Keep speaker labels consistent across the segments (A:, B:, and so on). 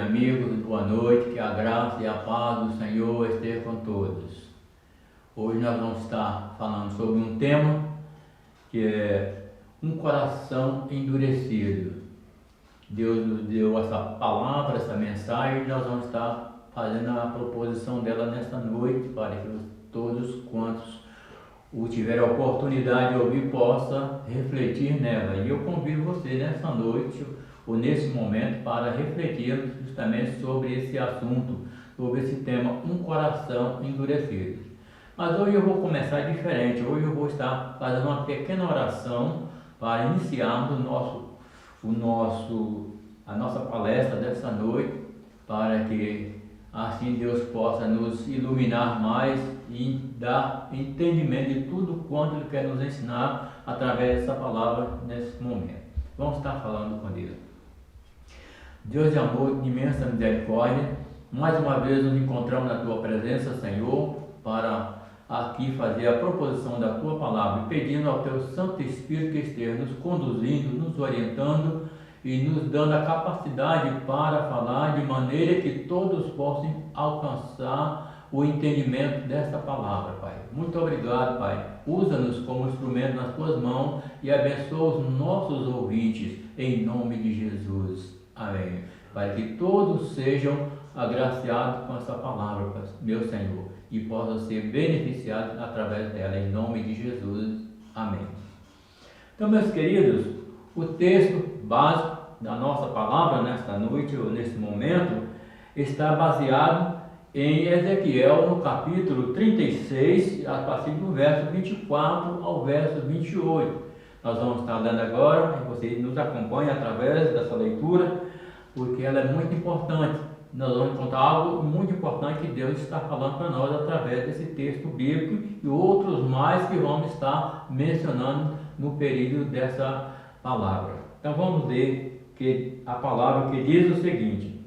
A: amigos, boa noite, que a graça e a paz do Senhor esteja com todos. Hoje nós vamos estar falando sobre um tema que é um coração endurecido. Deus nos deu essa palavra, essa mensagem, e nós vamos estar fazendo a proposição dela nesta noite, para que todos quantos tiverem a oportunidade de ouvir possa refletir nela. E eu convido você nessa noite ou nesse momento para refletir justamente sobre esse assunto, sobre esse tema, um coração endurecido. Mas hoje eu vou começar diferente. Hoje eu vou estar fazendo uma pequena oração para iniciarmos a nossa palestra dessa noite, para que assim Deus possa nos iluminar mais e dar entendimento de tudo quanto Ele quer nos ensinar através dessa palavra nesse momento. Vamos estar falando com Deus. Deus de amor, de imensa misericórdia, mais uma vez nos encontramos na Tua presença, Senhor, para aqui fazer a proposição da Tua palavra, pedindo ao Teu Santo Espírito que esteja nos conduzindo, nos orientando e nos dando a capacidade para falar de maneira que todos possam alcançar o entendimento desta palavra, Pai. Muito obrigado, Pai. Usa-nos como instrumento nas Tuas mãos e abençoa os nossos ouvintes, em nome de Jesus. Amém. Para que todos sejam agraciados com essa palavra, meu Senhor, e possam ser beneficiados através dela, em nome de Jesus. Amém. Então, meus queridos, o texto básico da nossa palavra nesta noite, ou nesse momento, está baseado em Ezequiel, no capítulo 36, a partir do verso 24 ao verso 28. Nós vamos estar dando agora, e você nos acompanha através dessa leitura, porque ela é muito importante. Nós vamos encontrar algo muito importante que Deus está falando para nós através desse texto bíblico e outros mais que vamos estar mencionando no período dessa palavra. Então vamos ler a palavra que diz o seguinte: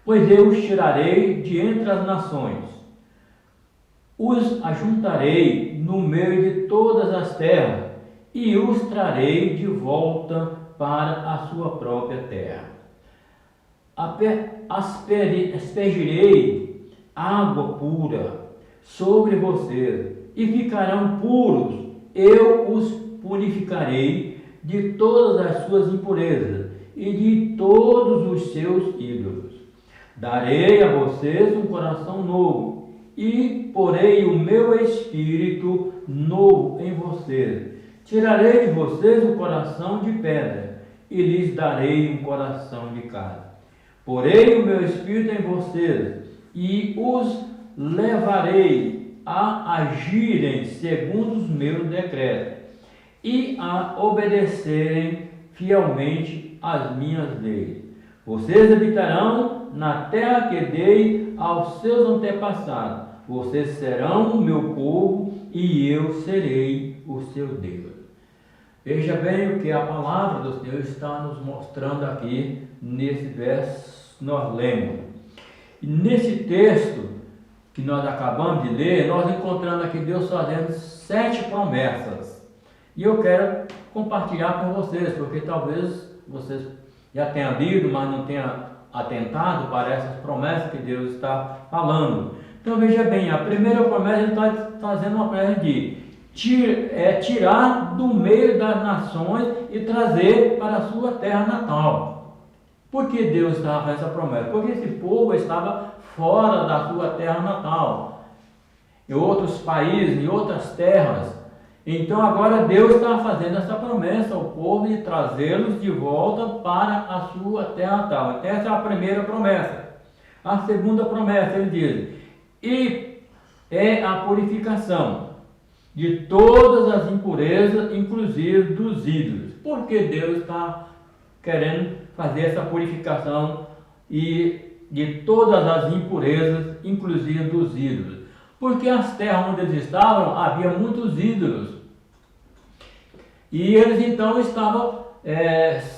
A: pois eu os tirarei de entre as nações, os ajuntarei no meio de todas as terras e os trarei de volta para a sua própria terra. Aspergirei água pura sobre vocês e ficarão puros. Eu os purificarei de todas as suas impurezas e de todos os seus ídolos. Darei a vocês um coração novo e porei o meu espírito novo em vocês. Tirarei de vocês o coração de pedra e lhes darei um coração de carne. Porei o meu espírito em vocês e os levarei a agirem segundo os meus decretos e a obedecerem fielmente às minhas leis. Vocês habitarão na terra que dei aos seus antepassados. Vocês serão o meu povo e eu serei o seu Deus. Veja bem o que a palavra do Senhor está nos mostrando aqui nesse verso que nós lemos. E nesse texto que nós acabamos de ler, nós encontramos aqui Deus fazendo 7 promessas. E eu quero compartilhar com vocês, porque talvez vocês já tenham lido, mas não tenham atentado para essas promessas que Deus está falando. Então veja bem, a primeira promessa ele está fazendo uma promessa de tirar do meio das nações e trazer para a sua terra natal. Por que Deus estava fazendo essa promessa? Porque esse povo estava fora da sua terra natal, em outros países, em outras terras. Então agora Deus está fazendo essa promessa ao povo de trazê-los de volta para a sua terra natal. Então essa é a primeira promessa. A segunda promessa, ele diz, e é a purificação de todas as impurezas, inclusive dos ídolos. Por que Deus está querendo fazer essa purificação e de todas as impurezas, inclusive dos ídolos? Porque as terras onde eles estavam, havia muitos ídolos. E eles então estavam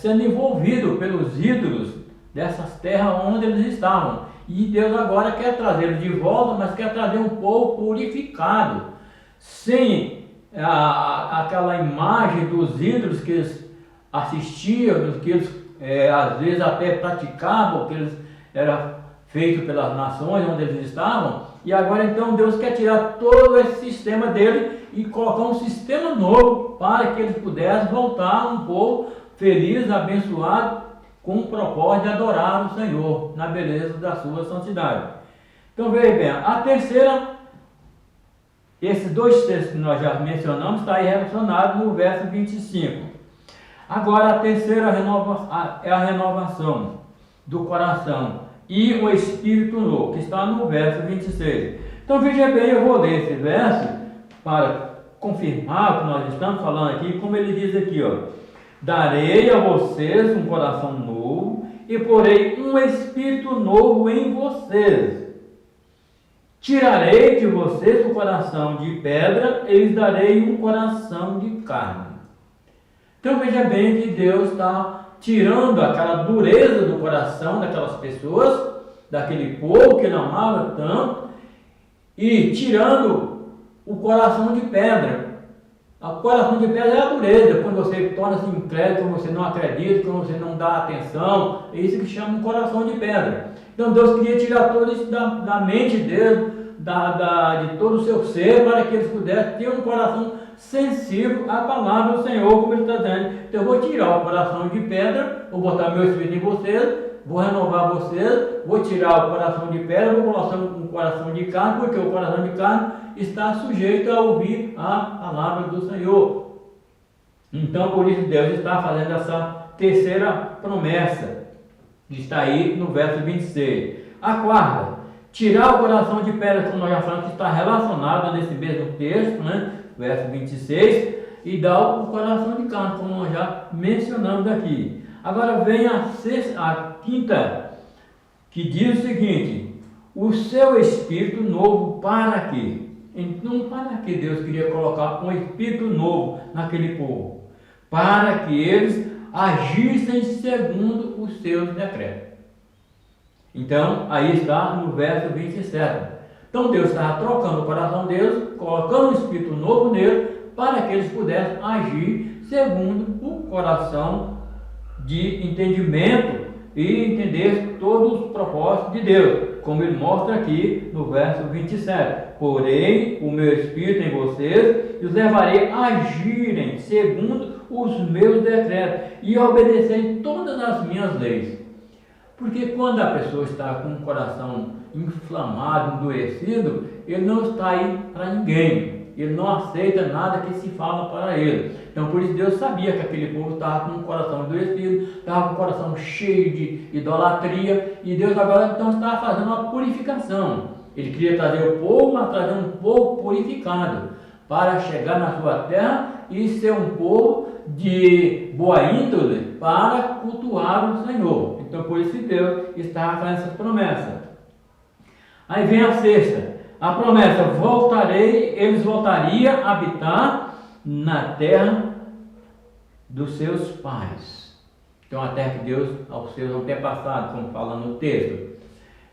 A: sendo envolvidos pelos ídolos dessas terras onde eles estavam. E Deus agora quer trazê-los de volta, mas quer trazer um povo purificado, sem aquela imagem dos ídolos que eles assistiam, que eles às vezes até praticavam o que eles era feito pelas nações onde eles estavam, e agora então Deus quer tirar todo esse sistema dele e colocar um sistema novo para que eles pudessem voltar um povo feliz, abençoado, com o propósito de adorar o Senhor na beleza da sua santidade. Então veja bem, a terceira, esses dois textos que nós já mencionamos, está aí relacionado no verso 25. Agora a terceira é a renovação do coração e o Espírito novo, que está no verso 26. Então veja bem, eu vou ler esse verso para confirmar o que nós estamos falando aqui, como ele diz aqui, ó: darei a vocês um coração novo e porei um Espírito novo em vocês. Tirarei de vocês o coração de pedra e lhes darei um coração de carne. Então veja bem que Deus está tirando aquela dureza do coração daquelas pessoas, daquele povo que ele amava tanto, e tirando o coração de pedra. O coração de pedra é a dureza, quando você torna-se incrédulo, quando você não acredita, quando você não dá atenção, é isso que chama um coração de pedra. Então Deus queria tirar tudo isso da mente deles, de todo o seu ser, para que eles pudessem ter um coração sensível à palavra do Senhor, como ele está dizendo. Então eu vou tirar o coração de pedra, vou botar meu Espírito em vocês, vou renovar vocês, vou tirar o coração de pedra, vou colocar um coração de carne, porque o coração de carne está sujeito a ouvir a palavra do Senhor. Então por isso Deus está fazendo essa terceira promessa, que está aí no verso 26. A quarta, tirar o coração de pedra, como nós já falamos, que está relacionado nesse mesmo texto, né? Verso 26, e dar o coração de carne, como nós já mencionamos aqui. Agora vem a quinta, que diz o seguinte: o seu Espírito novo para quê? Então, para que Deus queria colocar um Espírito novo naquele povo? Para que eles agissem segundo os seus decretos. Então, aí está no verso 27. Então Deus estava trocando o coração deles, colocando um Espírito novo nele, para que eles pudessem agir segundo o coração de entendimento e entender todos os propósitos de Deus, como ele mostra aqui no verso 27. Porém, o meu Espírito em vocês e os levarei a agirem segundo os meus decretos e obedecerem todas as minhas leis. Porque quando a pessoa está com o coração inflamado, endurecido, ele não está aí para ninguém, ele não aceita nada que se fala para ele. Então por isso Deus sabia que aquele povo estava com o coração endurecido, estava com o coração cheio de idolatria, e Deus agora então estava fazendo uma purificação. Ele queria trazer o povo, mas trazer um povo purificado, para chegar na sua terra e ser um povo de boa índole para cultuar o Senhor. Então por isso Deus estava fazendo essa promessa. Aí vem a sexta, a promessa: eles voltariam a habitar na terra dos seus pais. Então a terra que Deus aos seus antepassados, como fala no texto.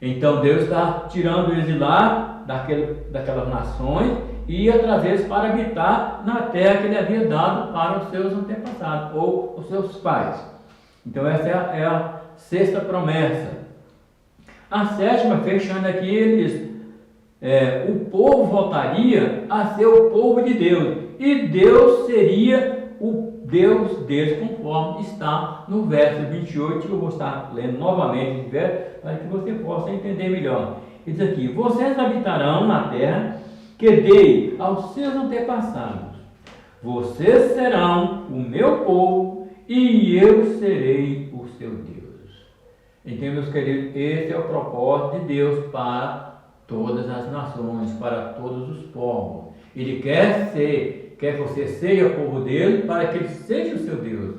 A: Então Deus está tirando eles de lá, daquelas nações, e ia trazer-os para habitar na terra que ele havia dado para os seus antepassados, ou os seus pais. Então essa é a sexta promessa. A sétima, fechando aqui, ele diz: o povo voltaria a ser o povo de Deus, e Deus seria o Deus deles, conforme está no verso 28, que eu vou estar lendo novamente esse verso, para que você possa entender melhor. Ele diz aqui: vocês habitarão na terra que dei aos seus antepassados, vocês serão o meu povo, e eu serei o seu Deus. Então, meus queridos, esse é o propósito de Deus para todas as nações, para todos os povos. Ele quer que você seja o povo dele, para que ele seja o seu Deus.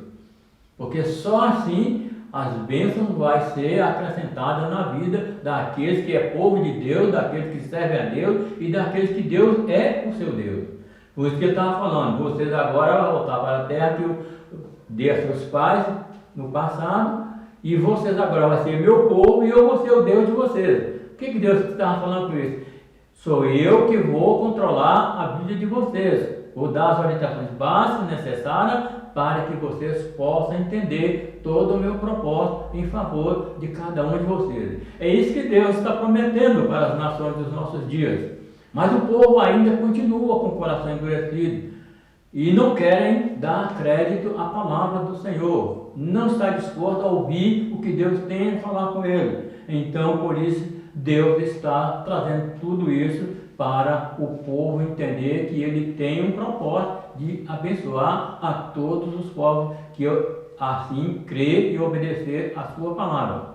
A: Porque só assim as bênçãos vão ser acrescentadas na vida daqueles que é povo de Deus, daqueles que servem a Deus e daqueles que Deus é o seu Deus. Por isso que ele estava falando: vocês agora vão voltar para a terra que eu dei a seus pais no passado, e vocês agora vão ser meu povo, e eu vou ser o Deus de vocês. O que Deus estava falando com isso? Sou eu que vou controlar a vida de vocês. vou dar as orientações básicas necessárias para que vocês possam entender todo o meu propósito em favor de cada um de vocês. É isso que Deus está prometendo para as nações dos nossos dias. Mas o povo ainda continua com o coração endurecido e não querem dar crédito à palavra do Senhor. Não está disposto a ouvir o que Deus tem a falar com ele. Então, por isso, Deus está trazendo tudo isso para o povo entender que ele tem um propósito de abençoar a todos os povos que assim crer e obedecer a sua palavra.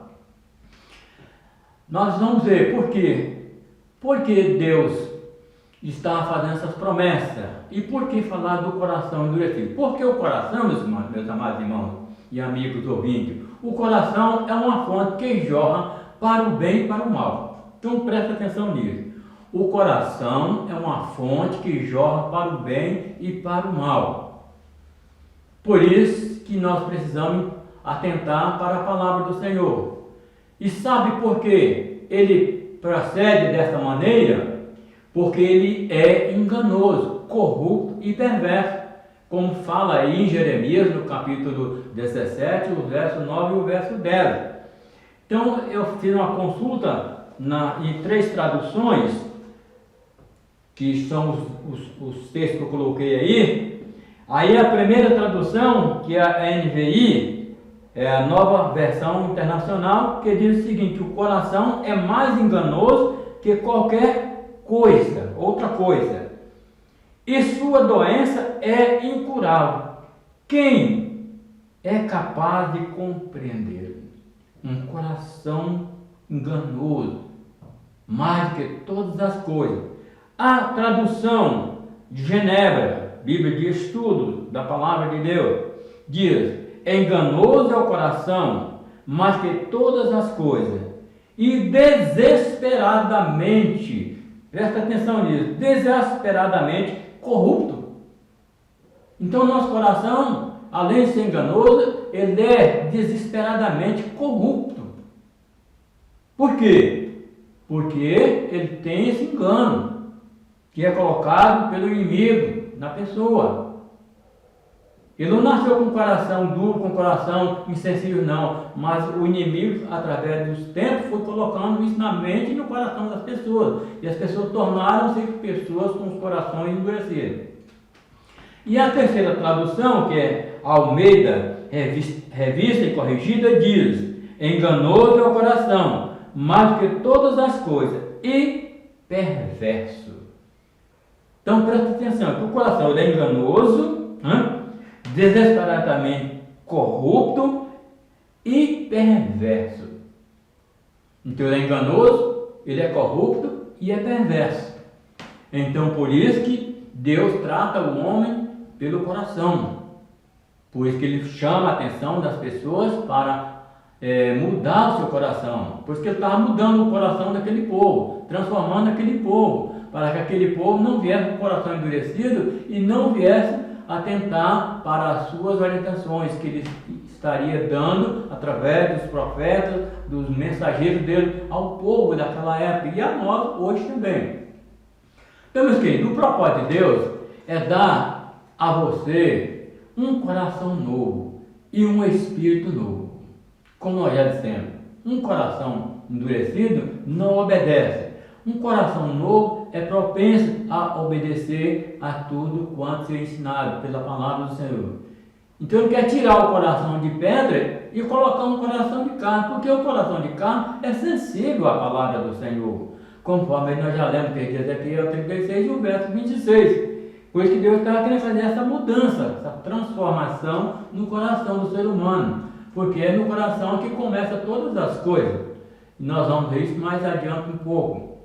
A: Nós vamos ver por quê. Por que Deus está fazendo essas promessas? E por que falar do coração endurecido? Porque o coração, meus amados irmãos e amigos ouvintes, o coração é uma fonte que jorra para o bem e para o mal. Então presta atenção nisso. O coração é uma fonte que jorra para o bem e para o mal. Por isso que nós precisamos atentar para a palavra do Senhor. E sabe por que ele procede dessa maneira? Porque ele é enganoso, corrupto e perverso. Como fala aí em Jeremias, no capítulo 17, o verso 9 e o verso 10. Então eu fiz uma consulta em 3 traduções, que são os textos que eu coloquei aí. Aí a primeira tradução, que é a NVI, é a Nova Versão Internacional, que diz o seguinte: o coração é mais enganoso que qualquer coisa, outra coisa, e sua doença é incurável. Quem é capaz de compreender? Um coração enganoso, mais do que todas as coisas. A tradução de Genebra, Bíblia de Estudo da Palavra de Deus, diz: enganoso é o coração, mais que todas as coisas, e desesperadamente, presta atenção nisso, desesperadamente corrupto. Então nosso coração, além de ser enganoso, ele é desesperadamente corrupto. Por quê? Porque ele tem esse engano que é colocado pelo inimigo na pessoa. Ele não nasceu com o coração duro, com o coração insensível, não. Mas o inimigo, através dos tempos, foi colocando isso na mente e no coração das pessoas. E as pessoas tornaram-se pessoas com os corações endurecidos. E a terceira tradução, que é Almeida, revista e corrigida, diz: enganoso é o coração, mais do que todas as coisas, e perverso. Então presta atenção, que o coração ele é enganoso, desesperadamente corrupto e perverso. Então ele é enganoso, ele é corrupto e é perverso. Então por isso que Deus trata o homem pelo coração. Por isso que ele chama a atenção das pessoas para mudar o seu coração. Por isso que ele estava mudando o coração daquele povo, transformando aquele povo, para que aquele povo não viesse com o coração endurecido e não viesse atentar para as suas orientações que ele estaria dando através dos profetas, dos mensageiros dele ao povo daquela época e a nós hoje também. Então, meus queridos, o propósito de Deus é dar a você um coração novo e um espírito novo. Como nós já dissemos, um coração endurecido não obedece. Um coração novo é propenso a obedecer a tudo quanto é ensinado pela palavra do Senhor. Então ele quer tirar o coração de pedra e colocar um coração de carne, porque o coração de carne é sensível à palavra do Senhor. Conforme nós já lemos que diz aqui, é o 36 e o verso 26. Por isso que Deus estava querendo fazer essa mudança, essa transformação no coração do ser humano. Porque é no coração que começa todas as coisas. E nós vamos ver isso mais adiante um pouco.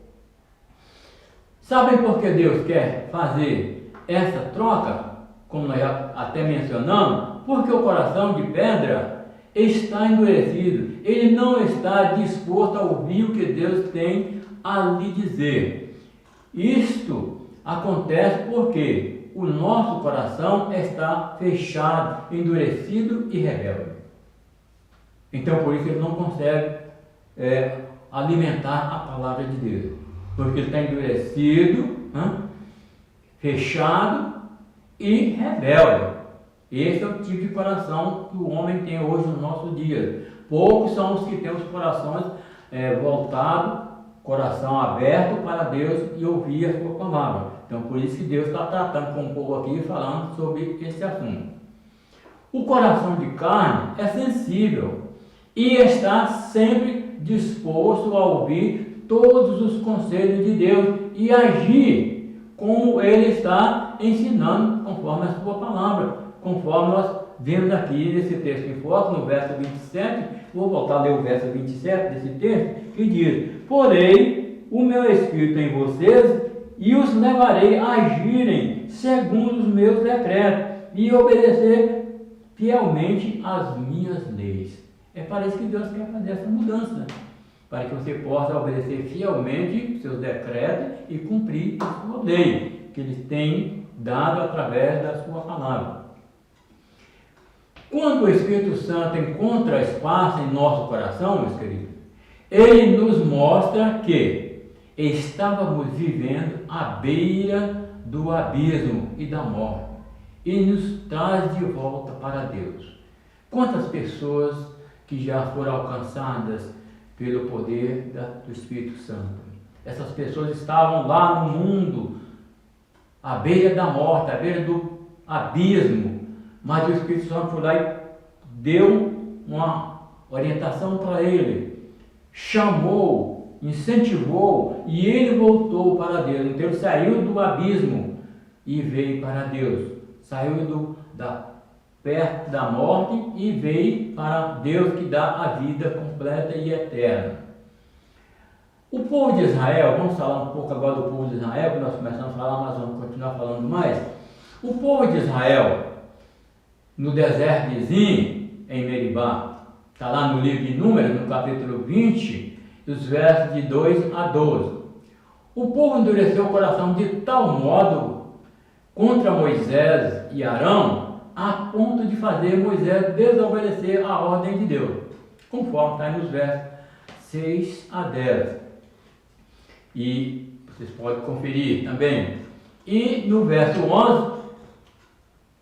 A: Sabem por que Deus quer fazer essa troca? Como nós já até mencionamos, porque o coração de pedra está endurecido. Ele não está disposto a ouvir o que Deus tem a lhe dizer. Isto acontece porque o nosso coração está fechado, endurecido e rebelde. Então por isso ele não consegue alimentar a palavra de Deus. Porque ele está endurecido, fechado e rebelde. Esse é o tipo de coração que o homem tem hoje no nosso dia. Poucos são os que têm os corações voltados, coração aberto para Deus e ouvir a sua palavra. Então por isso que Deus está tratando com o povo aqui, falando sobre esse assunto. O coração de carne é sensível e está sempre disposto a ouvir todos os conselhos de Deus e agir como Ele está ensinando, conforme a sua palavra, conforme nós vemos aqui nesse texto em foco, no verso 27, vou voltar a ler o verso 27 desse texto, que diz: porém, o meu Espírito em vocês, e os levarei a agirem segundo os meus decretos, e obedecer fielmente às minhas leis. É para isso que Deus quer fazer essa mudança, para que você possa obedecer fielmente seus decretos e cumprir a sua lei, que Ele tem dado através da sua palavra. Quando o Espírito Santo encontra espaço em nosso coração, meus queridos, Ele nos mostra que estávamos vivendo à beira do abismo e da morte, e nos traz de volta para Deus. Quantas pessoas que já foram alcançadas pelo poder do Espírito Santo? Essas pessoas estavam lá no mundo, à beira da morte, à beira do abismo, mas o Espírito Santo foi lá e deu uma orientação para ele, chamou, incentivou, e ele voltou para Deus. Então ele saiu do abismo e veio para Deus, saiu perto da morte e veio para Deus, que dá a vida completa e eterna. O povo de Israel, vamos falar um pouco agora do povo de Israel, que nós começamos a falar, mas vamos continuar falando mais. O povo de Israel, no deserto de Zin, em Meribá, está lá no livro de Números, no capítulo 20, os versos de 2 a 12. O povo endureceu o coração de tal modo contra Moisés e Arão, a ponto de fazer Moisés desobedecer a ordem de Deus, conforme está nos versos 6 a 10. E vocês podem conferir também. E no verso 11,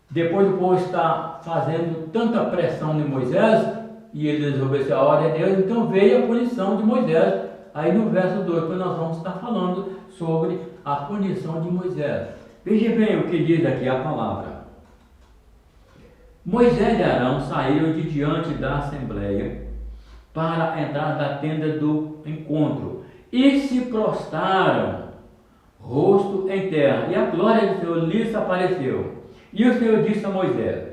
A: depois do povo estar fazendo tanta pressão de Moisés, e ele desobedeceu a ordem de Deus, então veio a punição de Moisés, aí no verso 2, que nós vamos estar falando sobre a punição de Moisés. Veja bem o que diz aqui a palavra. Moisés e Arão saíram de diante da assembleia para entrar na tenda do encontro e se prostraram, rosto em terra, e a glória do Senhor lhes apareceu. E o Senhor disse a Moisés: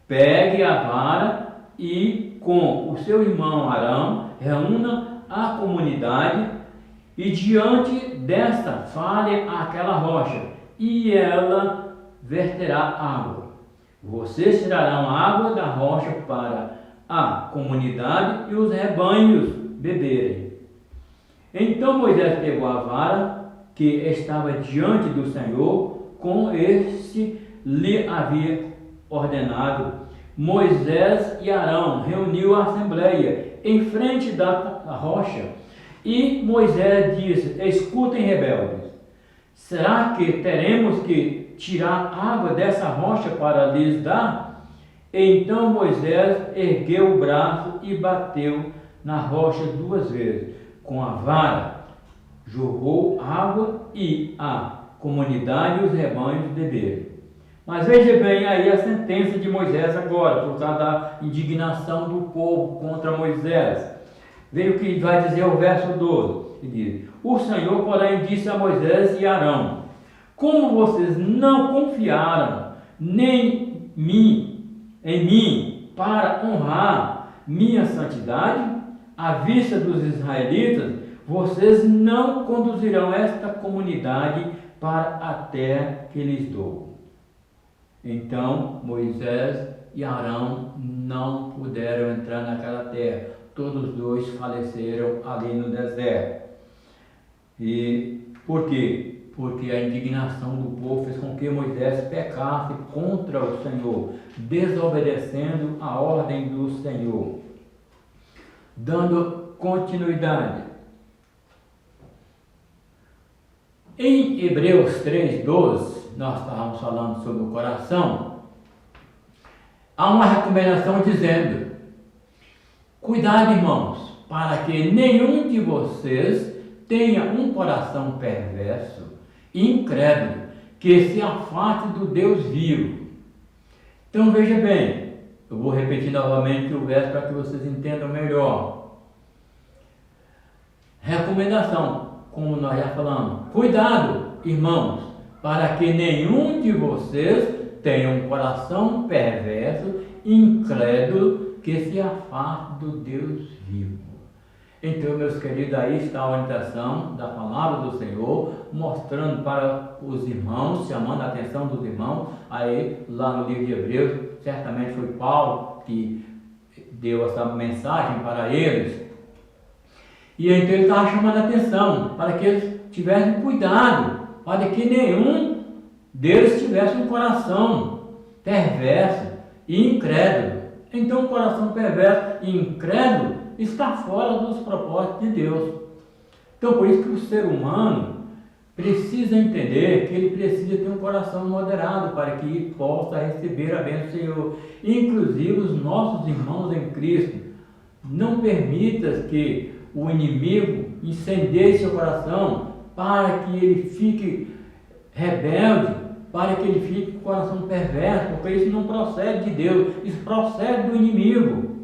A: pegue a vara e com o seu irmão Arão reúna a comunidade e diante desta fale aquela rocha, e ela verterá água. Vocês tirarão água da rocha para a comunidade e os rebanhos beberem. Então Moisés pegou a vara que estava diante do Senhor, como este lhe havia ordenado. Moisés e Arão reuniu a assembleia em frente da rocha, e Moisés disse: escutem, rebeldes, será que teremos que tirar água dessa rocha para lhes dar? Então Moisés ergueu o braço e bateu na rocha 2 vezes com a vara, jorrou água e a comunidade e os rebanhos beberam. Mas veja bem aí a sentença de Moisés agora, por causa da indignação do povo contra Moisés. Veja o que vai dizer o verso 12. Ele diz: o Senhor, porém, disse a Moisés e Arão: como vocês não confiaram nem em mim para honrar minha santidade à vista dos israelitas, vocês não conduzirão esta comunidade para a terra que lhes dou. Então Moisés e Arão não puderam entrar naquela terra. Todos dois faleceram ali no deserto. E por quê? Porque a indignação do povo fez com que Moisés pecasse contra o Senhor, desobedecendo a ordem do Senhor. Dando continuidade. Em Hebreus 3:12 nós estávamos falando sobre o coração, há uma recomendação dizendo: cuidado, irmãos, para que nenhum de vocês tenha um coração perverso e incrédulo, que se afaste do Deus vivo. Então veja bem, eu vou repetir novamente o verso para que vocês entendam melhor. Recomendação, como nós já falamos: cuidado, irmãos, para que nenhum de vocês tenha um coração perverso e incrédulo, que se afaste do Deus vivo. Então, meus queridos, aí está a orientação da palavra do Senhor, mostrando para os irmãos, chamando a atenção dos irmãos. Aí, lá no livro de Hebreus, certamente foi Paulo que deu essa mensagem para eles. E então ele estava chamando a atenção para que eles tivessem cuidado, para que nenhum deles tivesse um coração perverso e incrédulo. Então, o coração perverso e incrédulo está fora dos propósitos de Deus. Então, por isso que o ser humano precisa entender que ele precisa ter um coração moderado para que possa receber a bênção do Senhor. Inclusive os nossos irmãos em Cristo. Não permita que o inimigo incendeie seu coração para que ele fique rebelde, para que ele fique com o coração perverso, porque isso não procede de Deus, isso procede do inimigo,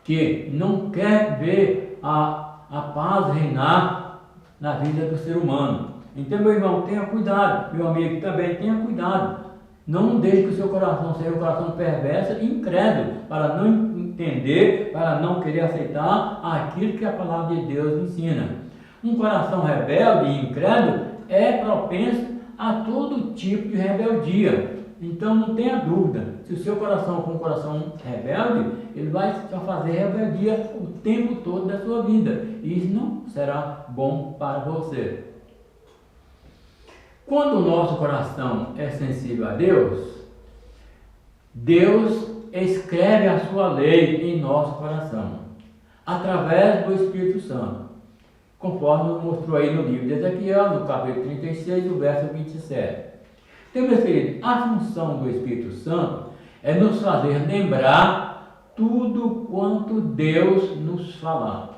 A: que não quer ver a paz reinar na vida do ser humano. Então, meu irmão, tenha cuidado, meu amigo também tenha cuidado. Não deixe que o seu coração seja um coração perverso e incrédulo, para não entender, para não querer aceitar aquilo que a palavra de Deus ensina. Um coração rebelde e incrédulo é propenso a todo tipo de rebeldia. Então não tenha dúvida, se o seu coração for um coração rebelde, ele vai fazer rebeldia o tempo todo da sua vida, e isso não será bom para você. Quando o nosso coração é sensível a Deus, Deus escreve a sua lei em nosso coração, através do Espírito Santo, conforme mostrou aí no livro de Ezequiel, no capítulo 36, do verso 27. Então, meus queridos, a função do Espírito Santo é nos fazer lembrar tudo quanto Deus nos falar.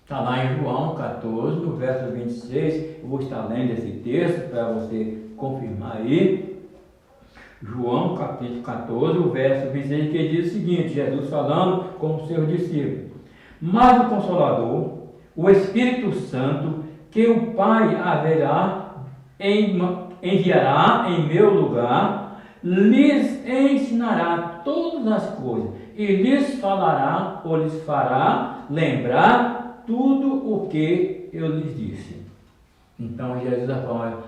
A: Está lá em João 14, no verso 26, eu vou estar lendo esse texto para você confirmar aí. João capítulo 14, o verso 26, que diz o seguinte, Jesus falando com os seus discípulos: mas o Consolador, o Espírito Santo, que o Pai enviará em meu lugar, lhes ensinará todas as coisas e lhes falará ou lhes fará lembrar tudo o que eu lhes disse. Então Jesus fala: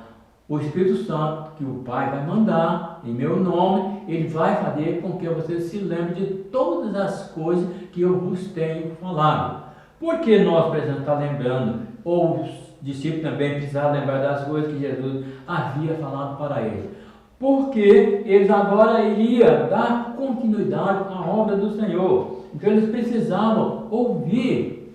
A: o Espírito Santo que o Pai vai mandar em meu nome, ele vai fazer com que você se lembre de todas as coisas que eu vos tenho falado. Por que nós precisamos estar lembrando, ou os discípulos também precisavam lembrar das coisas que Jesus havia falado para eles? Porque eles agora iriam dar continuidade à obra do Senhor. Então eles precisavam ouvir,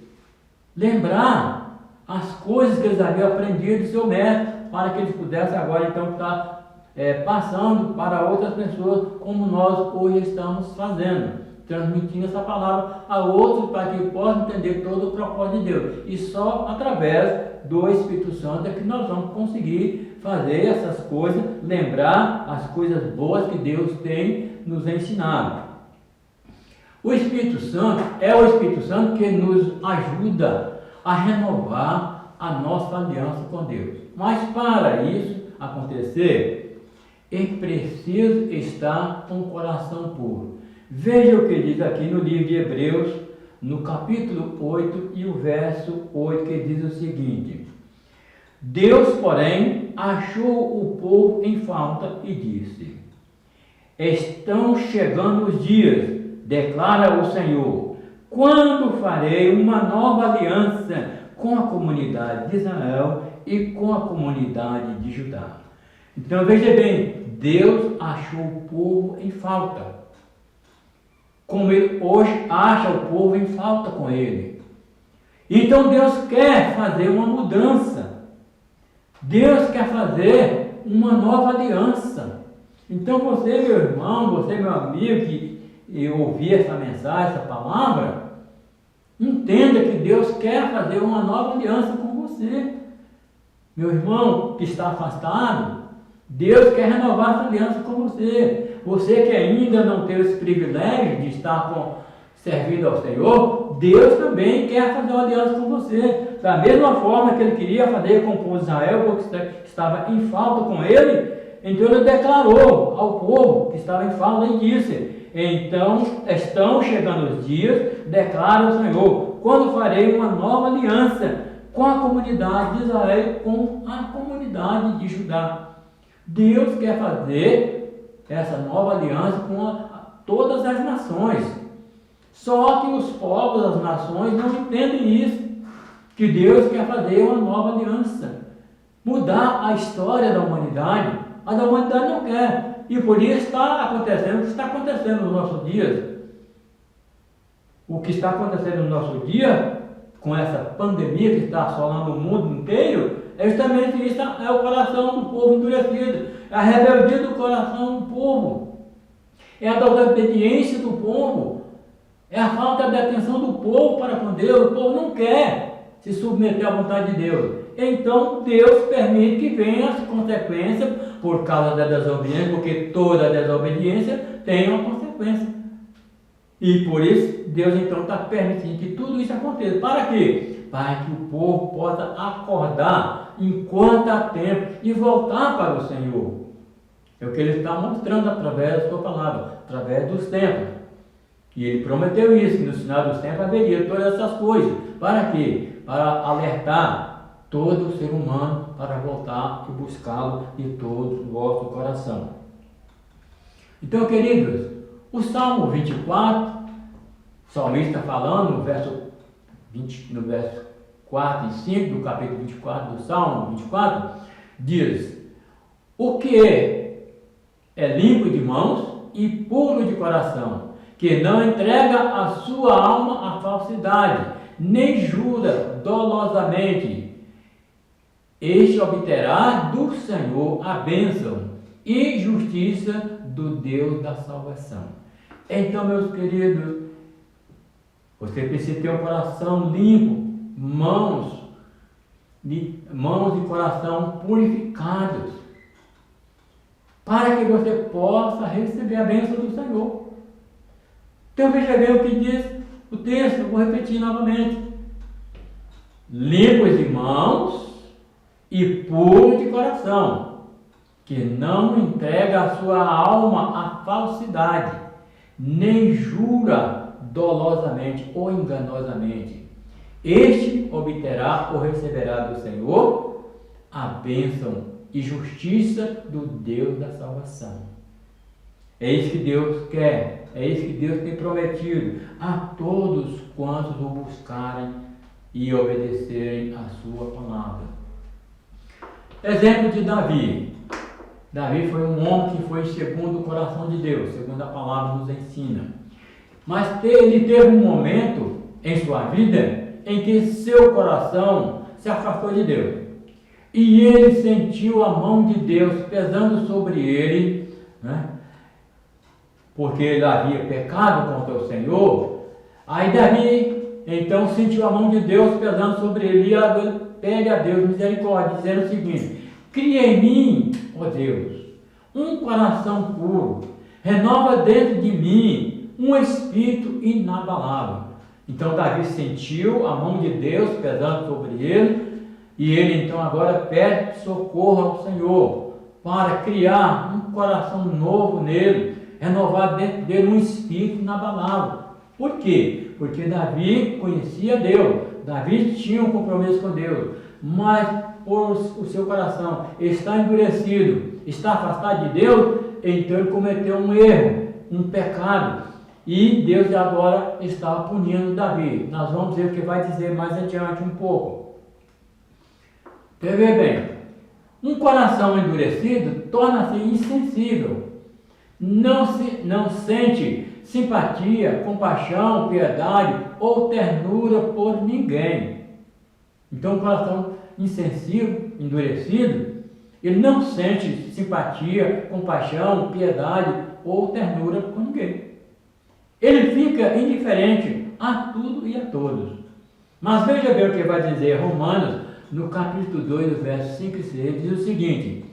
A: lembrar as coisas que eles haviam aprendido do seu mestre, para que eles pudessem agora então estar passando para outras pessoas, como nós hoje estamos fazendo, transmitindo essa palavra a outros para que possam entender todo o propósito de Deus. E só através do Espírito Santo é que nós vamos conseguir fazer essas coisas, lembrar as coisas boas que Deus tem nos ensinado. O Espírito Santo é o Espírito Santo que nos ajuda a renovar a nossa aliança com Deus. Mas para isso acontecer, é preciso estar com o coração puro. Veja o que diz aqui no livro de Hebreus, no capítulo 8 e o verso 8, que diz o seguinte: Deus, porém, achou o povo em falta e disse: estão chegando os dias, declara o Senhor, quando farei uma nova aliança com a comunidade de Israel e com a comunidade de Judá. Então veja bem, Deus achou o povo em falta, como ele hoje acha o povo em falta com ele. Então Deus quer fazer uma mudança, Deus quer fazer uma nova aliança. Então você, meu irmão, você, meu amigo, que ouvir essa mensagem, essa palavra, entenda que Deus quer fazer uma nova aliança com você. Meu irmão que está afastado, Deus quer renovar essa aliança com você. Você que ainda não teve esse privilégio de estar servindo ao Senhor, Deus também quer fazer uma aliança com você. Da mesma forma que Ele queria fazer com o povo de Israel, porque estava em falta com Ele, então Ele declarou ao povo que estava em falta e disse: então estão chegando os dias, declara o Senhor, quando farei uma nova aliança com a comunidade de Israel, com a comunidade de Judá. Deus quer fazer essa nova aliança com todas as nações. Só que os povos, as nações não entendem isso, que Deus quer fazer uma nova aliança, mudar a história da humanidade. Mas a humanidade não quer, e por isso está acontecendo o que está acontecendo nos nossos dias. O que está acontecendo no nosso dia, com essa pandemia que está assolando o mundo inteiro, é justamente isso, é o coração do povo endurecido, é a rebeldia do coração do povo, é a desobediência do povo, é a falta de atenção do povo para com Deus. O povo não quer se submeter à vontade de Deus. Então Deus permite que venham as consequências por causa da desobediência, porque toda desobediência tem uma consequência. E por isso Deus então está permitindo que tudo isso aconteça. Para quê? Para que o povo possa acordar enquanto há tempo e voltar para o Senhor. É o que Ele está mostrando através da sua palavra, através dos tempos. E Ele prometeu isso, que no final dos tempos haveria todas essas coisas. Para quê? Para alertar todo o ser humano para voltar e buscá-lo de todo o vosso coração. Então, queridos, o Salmo 24, o salmista falando no verso 4 e 5 do capítulo 24 do Salmo 24, diz: o que é limpo de mãos e puro de coração, que não entrega a sua alma à falsidade, nem jura dolosamente, este obterá do Senhor a bênção e justiça do Deus da salvação. Então, meus queridos, você precisa ter um coração limpo, mãos e coração purificados, para que você possa receber a bênção do Senhor. Então veja bem o que diz o texto, eu vou repetir novamente: limpos de mãos e puros de coração, que não entrega a sua alma à falsidade, nem jura dolosamente ou enganosamente. Este obterá ou receberá do Senhor a bênção e justiça do Deus da salvação. É isso que Deus quer, é isso que Deus tem prometido a todos quantos o buscarem e obedecerem a sua palavra. Exemplo de Davi. Davi foi um homem que foi segundo o coração de Deus, segundo a palavra nos ensina. Mas ele teve um momento em sua vida em que seu coração se afastou de Deus. E ele sentiu a mão de Deus pesando sobre ele, né? Porque ele havia pecado contra o Senhor. Aí Davi então sentiu a mão de Deus pesando sobre ele, e pede a Deus misericórdia, dizendo o seguinte: cria em mim, ó Deus, um coração puro, renova dentro de mim um espírito inabalável. Então Davi sentiu a mão de Deus pesando sobre ele, e ele então agora pede socorro ao Senhor para criar um coração novo nele, renovar dentro dele um espírito inabalável. Por quê? Porque Davi conhecia Deus, Davi tinha um compromisso com Deus, mas por o seu coração está endurecido, está afastado de Deus, então ele cometeu um erro, um pecado, e Deus agora está punindo Davi. Nós vamos ver o que vai dizer mais adiante um pouco. Quer ver bem? Um coração endurecido torna-se insensível, não sente simpatia, compaixão, piedade ou ternura por ninguém. Então, um coração insensível, endurecido, Ele não sente simpatia, compaixão, piedade ou ternura com ninguém. Ele fica indiferente a tudo e a todos. Mas veja bem o que vai dizer Romanos, no capítulo 2, versos 5 e 6, diz o seguinte: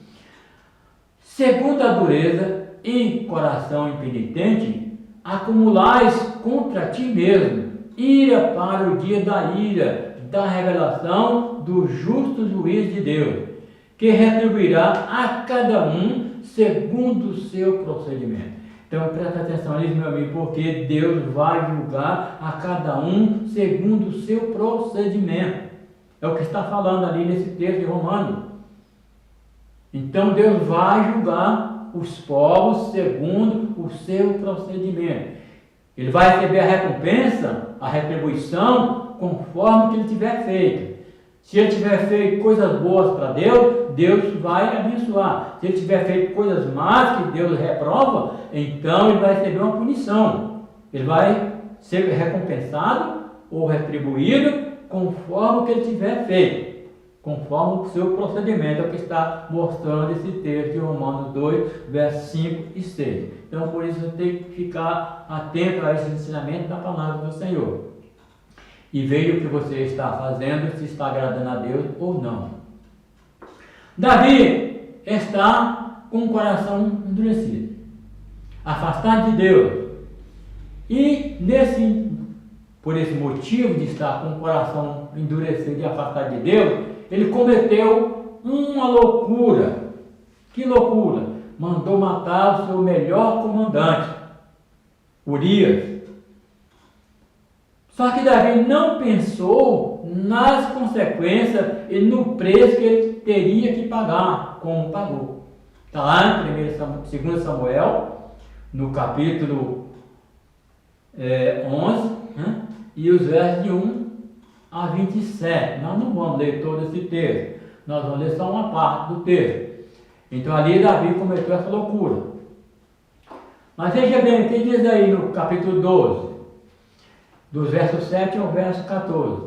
A: segundo a dureza e coração impenitente, acumulais contra ti mesmo ira para o dia da ira, da revelação do justo juiz de Deus, que retribuirá a cada um segundo o seu procedimento. Então presta atenção nisso, meu amigo, porque Deus vai julgar a cada um segundo o seu procedimento. É o que está falando ali nesse texto de Romanos. Então Deus vai julgar os povos segundo o seu procedimento. Ele vai receber a recompensa, a retribuição, conforme o que ele tiver feito. Se ele tiver feito coisas boas para Deus, Deus vai abençoar. Se ele tiver feito coisas más que Deus reprova, então ele vai receber uma punição. Ele vai ser recompensado ou retribuído conforme o que ele tiver feito, conforme o seu procedimento, é o que está mostrando esse texto de Romanos 2, versos 5 e 6. Então, por isso, você tem que ficar atento a esse ensinamento da palavra do Senhor. E veja o que você está fazendo, se está agradando a Deus ou não. Davi está com o coração endurecido, afastado de Deus. E por esse motivo de estar com o coração endurecido e afastado de Deus, ele cometeu uma loucura. Que loucura! Mandou matar o seu melhor comandante, Urias. Só que Davi não pensou nas consequências e no preço que ele teria que pagar, como pagou. Está lá em 2 Samuel, no capítulo 11, né? E os versos de 1 a 27. Nós não vamos ler todo esse texto, nós vamos ler só uma parte do texto. Então ali Davi cometeu essa loucura. Mas veja bem, o que diz aí no capítulo 12? Dos versos 7 ao verso 14.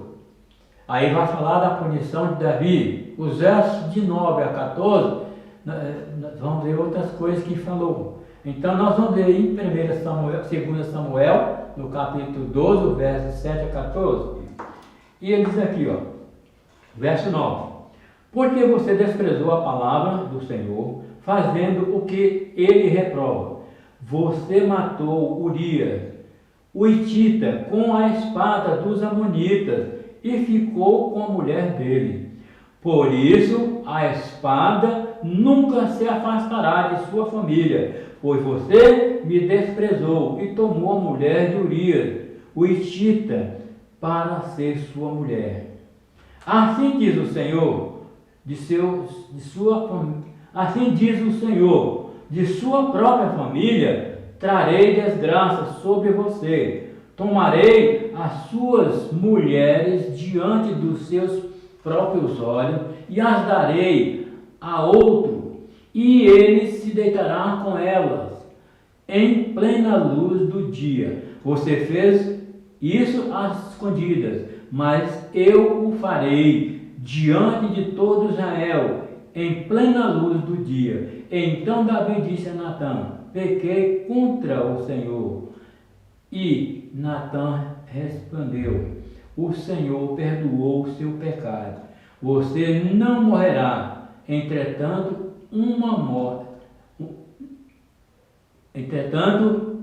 A: Aí vai falar da punição de Davi. Os versos de 9 a 14, nós vamos ver outras coisas que falou. Então nós vamos ler em 2 Samuel, no capítulo 12, versos 7 a 14. E ele diz aqui, ó, verso 9: porque você desprezou a palavra do Senhor, fazendo o que ele reprova. Você matou Urias, o hitita, com a espada dos amonitas, e ficou com a mulher dele. Por isso, a espada nunca se afastará de sua família, pois você me desprezou e tomou a mulher de Urias, o hitita, para ser sua mulher. Assim diz o Senhor, assim diz o Senhor, de sua própria família trarei desgraça sobre você, tomarei as suas mulheres diante dos seus próprios olhos e as darei a outro, e ele se deitará com elas em plena luz do dia. Você fez isso às escondidas, mas eu o farei diante de todo Israel, em plena luz do dia. Então Davi disse a Natã: pequei contra o Senhor. E Natã respondeu: o Senhor perdoou o seu pecado. Você não morrerá. Entretanto,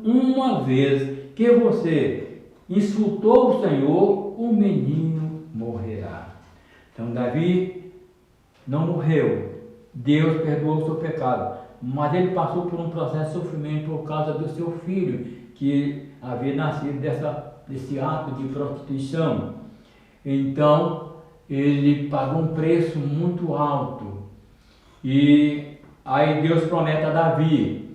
A: uma vez que você insultou o Senhor, o menino morrerá. Então Davi não morreu. Deus perdoou o seu pecado, mas ele passou por um processo de sofrimento por causa do seu filho, que havia nascido desse ato de prostituição. Então ele pagou um preço muito alto. E aí Deus promete a Davi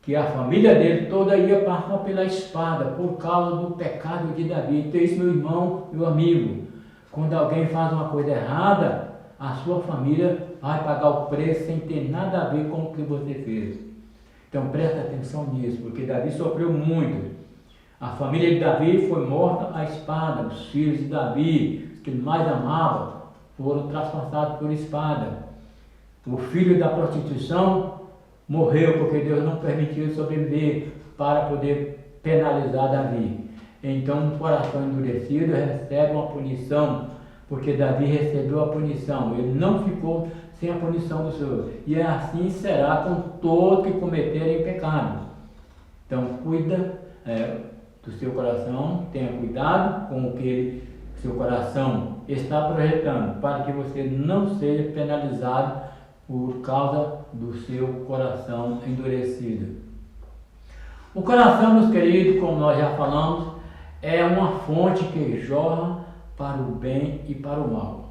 A: que a família dele toda ia passar pela espada por causa do pecado de Davi. Então isso, meu irmão, meu amigo, quando alguém faz uma coisa errada, a sua família vai pagar o preço sem ter nada a ver com o que você fez. Então presta atenção nisso, porque Davi sofreu muito. A família de Davi foi morta à espada. Os filhos de Davi, os que ele mais amava, foram traspassados por espada. O filho da prostituição morreu porque Deus não permitiu sobreviver para poder penalizar Davi. Então, um coração endurecido recebe uma punição, porque Davi recebeu a punição. Ele não ficou sem a punição do Senhor. E assim será com todos que cometerem pecado. Então, cuida do seu coração, tenha cuidado com o que seu coração está projetando, para que você não seja penalizado por causa do seu coração endurecido. O coração, meus queridos, como nós já falamos, é uma fonte que jorra para o bem e para o mal.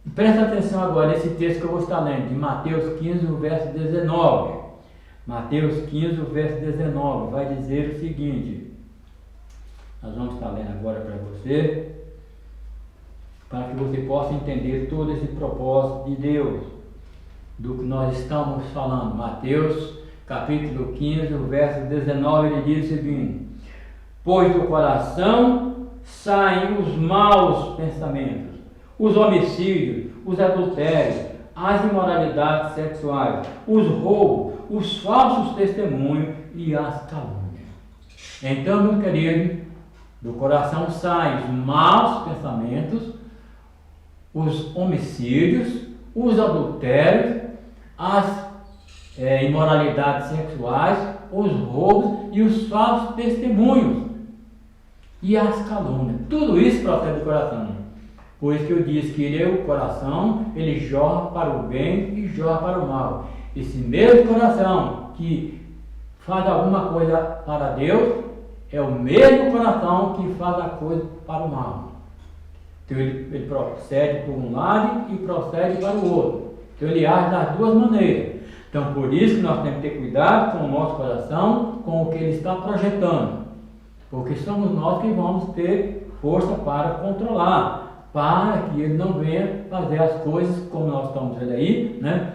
A: E presta atenção agora nesse texto que eu vou estar lendo, de Mateus 15, o verso 19. Mateus 15, o verso 19, vai dizer o seguinte. Nós vamos estar lendo agora para você, para que você possa entender todo esse propósito de Deus, do que nós estamos falando. Mateus capítulo 15, o verso 19, ele diz o seguinte: pois do coração saem os maus pensamentos, os homicídios, os adultérios, as imoralidades sexuais, os roubos, os falsos testemunhos e as calúnias. Então, meu querido, do coração saem os maus pensamentos, os homicídios, os adultérios, as imoralidades sexuais, os roubos e os falsos testemunhos e as calúnias. Tudo isso procede do coração. Por isso que eu disse que ele é o coração, ele jorra para o bem e jorra para o mal. Esse mesmo coração que faz alguma coisa para Deus é o mesmo coração que faz a coisa para o mal. Então ele procede por um lado e procede para o outro. Então ele age das duas maneiras. Então por isso que nós temos que ter cuidado com o nosso coração, com o que ele está projetando. Porque somos nós que vamos ter força para controlar, para que ele não venha fazer as coisas como nós estamos vendo aí, né?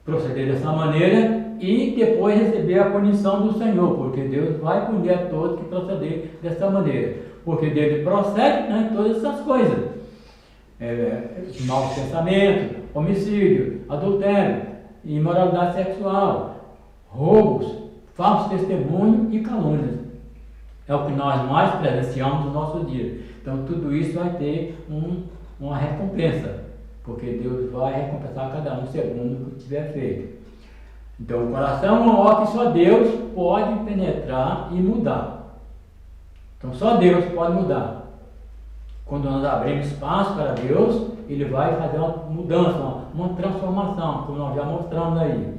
A: Proceder dessa maneira e depois receber a punição do Senhor, porque Deus vai punir a todos que proceder dessa maneira, porque dele procede, né, todas essas coisas, maus pensamentos, homicídio, adultério, imoralidade sexual, roubos, falso testemunho e calúnias. É o que nós mais presenciamos no nosso dia. Então tudo isso vai ter uma recompensa, porque Deus vai recompensar cada um segundo o que tiver feito. Então o coração é um órgão que só Deus pode penetrar e mudar. Então só Deus pode mudar. Quando nós abrimos espaço para Deus, Ele vai fazer uma mudança, uma transformação, como nós já mostramos aí.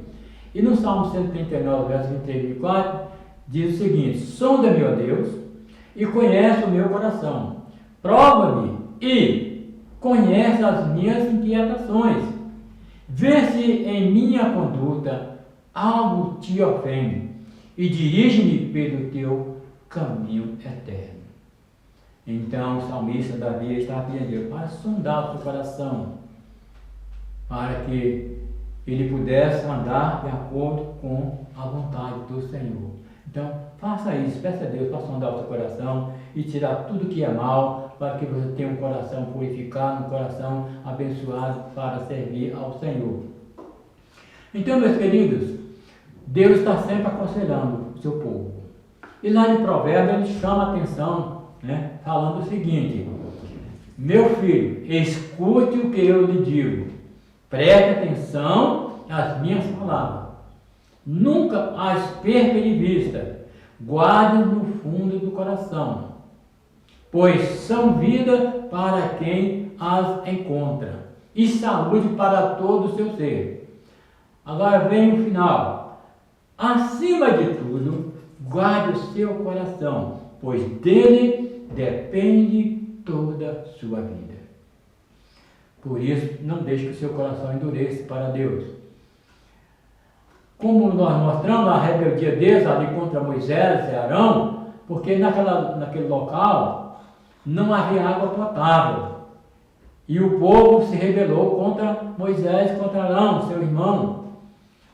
A: E no Salmo 139, verso 23 e 24, diz o seguinte: sonda-me, ó Deus, e conhece o meu coração. Prova-me e conhece as minhas inquietações. Vê se em minha conduta algo te ofende e dirige-me pelo teu caminho eterno. Então o salmista Davi está pedindo para sondar o seu coração, para que ele pudesse andar de acordo com a vontade do Senhor. Então faça isso, peça a Deus para sondar o seu coração e tirar tudo que é mal, para que você tenha um coração purificado, um coração abençoado para servir ao Senhor. Então, meus queridos, Deus está sempre aconselhando o seu povo. E lá em Provérbios ele chama a atenção, né, falando o seguinte: meu filho, escute o que eu lhe digo, preste atenção às minhas palavras, nunca as perca de vista, guarde no fundo do coração, pois são vida para quem as encontra e saúde para todo o seu ser. Agora vem o final: acima de tudo, guarde o seu coração, pois dele depende toda a sua vida. Por isso, não deixe que o seu coração endureça para Deus. Como nós mostramos a rebeldia deles ali contra Moisés e Arão, porque naquele local não havia água potável. E o povo se rebelou contra Moisés, contra Arão, seu irmão.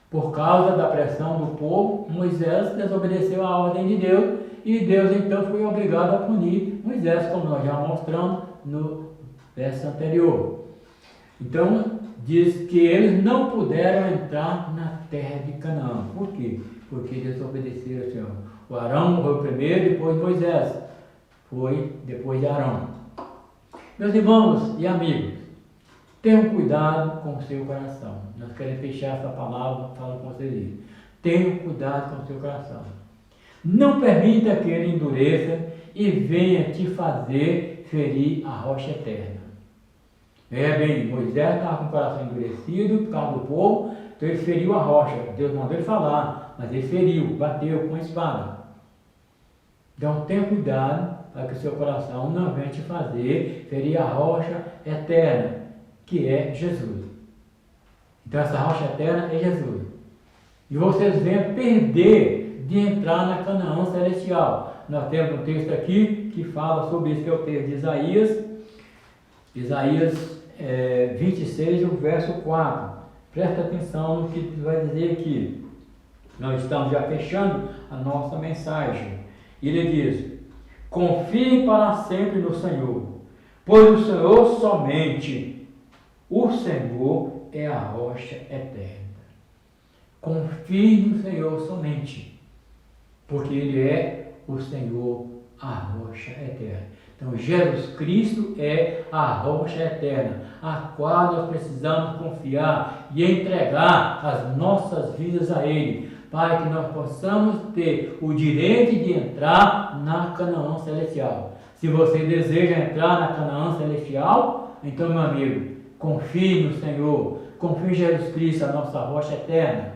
A: Por causa da pressão do povo, Moisés desobedeceu a ordem de Deus e Deus então foi obrigado a punir Moisés, como nós já mostramos no verso anterior. Então, diz que eles não puderam entrar na terra de Canaã. Por quê? Porque eles desobedeceram ao Senhor. O Arão morreu primeiro, depois Moisés. Foi depois de Arão. Meus irmãos e amigos, tenham cuidado com o seu coração. Nós queremos fechar essa palavra, falo com vocês. Tenham cuidado com o seu coração. Não permita que ele endureça e venha te fazer ferir a rocha eterna. Bem, Moisés estava com o coração endurecido por causa do povo, então ele feriu a rocha. Deus mandou ele falar, mas ele feriu, bateu com a espada. Então tenha cuidado para que o seu coração não venha te fazer ferir a rocha eterna, que é Jesus. Então essa rocha eterna é Jesus. E vocês venham perder de entrar na Canaã celestial. Nós temos um texto aqui que fala sobre isso, que é o texto de Isaías. Isaías 26, o verso 4. Presta atenção no que vai dizer aqui. Nós estamos já fechando a nossa mensagem. Ele diz: confiem para sempre no Senhor, pois o Senhor somente, o Senhor é a rocha eterna. Confie no Senhor somente, porque Ele é o Senhor, a rocha eterna. Então Jesus Cristo é a rocha eterna, a qual nós precisamos confiar e entregar as nossas vidas a Ele, para que nós possamos ter o direito de entrar na Canaã celestial. Se você deseja entrar na Canaã celestial, então, meu amigo, confie no Senhor, confie em Jesus Cristo, a nossa rocha eterna,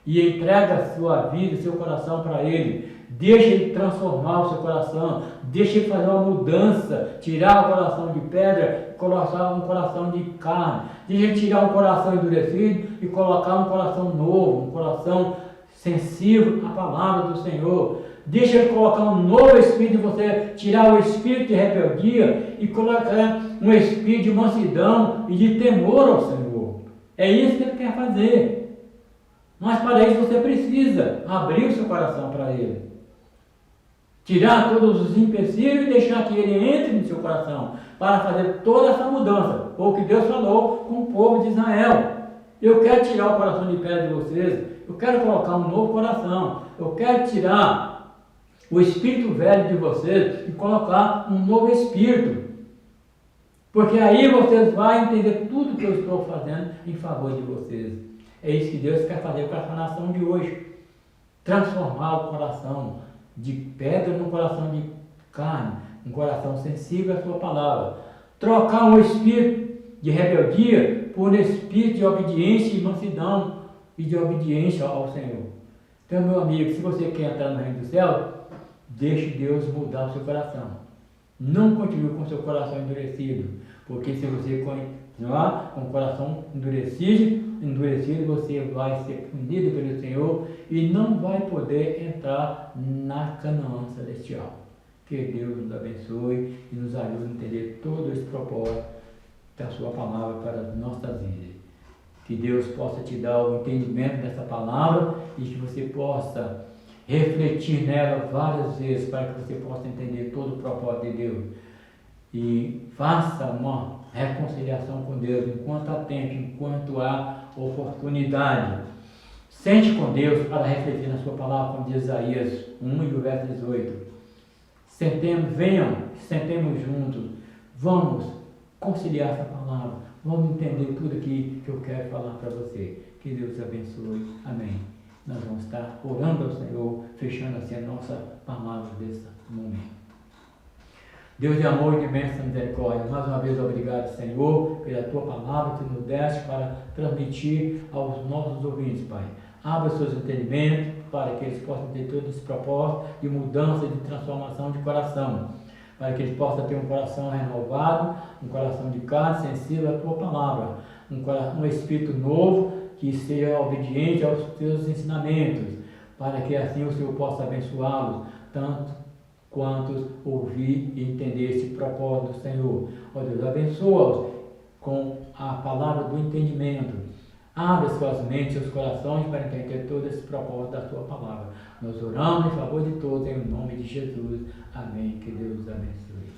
A: e entrega a sua vida, seu coração para Ele. Deixa Ele transformar o seu coração, deixa Ele fazer uma mudança, tirar o coração de pedra e colocar um coração de carne. Deixa Ele tirar um coração endurecido e colocar um coração novo, um coração sensível à palavra do Senhor. Deixa Ele colocar um novo espírito em você, tirar o espírito de rebeldia e colocar um espírito de mansidão e de temor ao Senhor. É isso que Ele quer fazer. Mas para isso você precisa abrir o seu coração para Ele. Tirar todos os empecilhos e deixar que Ele entre no seu coração para fazer toda essa mudança. Foi o que Deus falou com o povo de Israel. Eu quero tirar o coração de pedra de vocês. Eu quero colocar um novo coração. Eu quero tirar o espírito velho de vocês e colocar um novo espírito. Porque aí vocês vão entender tudo que eu estou fazendo em favor de vocês. É isso que Deus quer fazer com essa nação de hoje. Transformar o coração de pedra num coração de carne, um coração sensível à sua palavra. Trocar um espírito de rebeldia por um espírito de obediência e mansidão e de obediência ao Senhor. Então, meu amigo, se você quer entrar no reino do céu, deixe Deus mudar o seu coração. Não continue com o seu coração endurecido, porque se você continuar com o coração endurecido, você vai ser punido pelo Senhor e não vai poder entrar na Canaã celestial. Que Deus nos abençoe e nos ajude a entender todo esse propósito da sua palavra para as nossas vidas. Que Deus possa te dar o entendimento dessa palavra e que você possa refletir nela várias vezes para que você possa entender todo o propósito de Deus. E faça uma reconciliação com Deus enquanto há tempo, enquanto há oportunidade. Sente com Deus para refletir na sua palavra, como diz Isaías 1 e o verso 18. Sentemos juntos, vamos conciliar essa palavra, vamos entender tudo aqui que eu quero falar para você. Que Deus te abençoe. Amém. Nós vamos estar orando ao Senhor, fechando assim a nossa palavra desse momento. Deus de amor e de imensa misericórdia, mais uma vez obrigado, Senhor, pela Tua palavra que nos deste para transmitir aos nossos ouvintes, Pai. Abra os seus entendimentos para que eles possam ter todo esse propósito de mudança, de transformação de coração, para que eles possam ter um coração renovado, um coração de carne sensível à Tua palavra, um espírito novo que seja obediente aos Teus ensinamentos, para que assim o Senhor possa abençoá-los, tanto quantos ouvir e entender esse propósito do Senhor. Ó Deus, abençoa-os com a palavra do entendimento. Abre suas mentes, seus corações para entender todo esse propósito da Sua palavra. Nós oramos em favor de todos, em nome de Jesus. Amém. Que Deus os abençoe.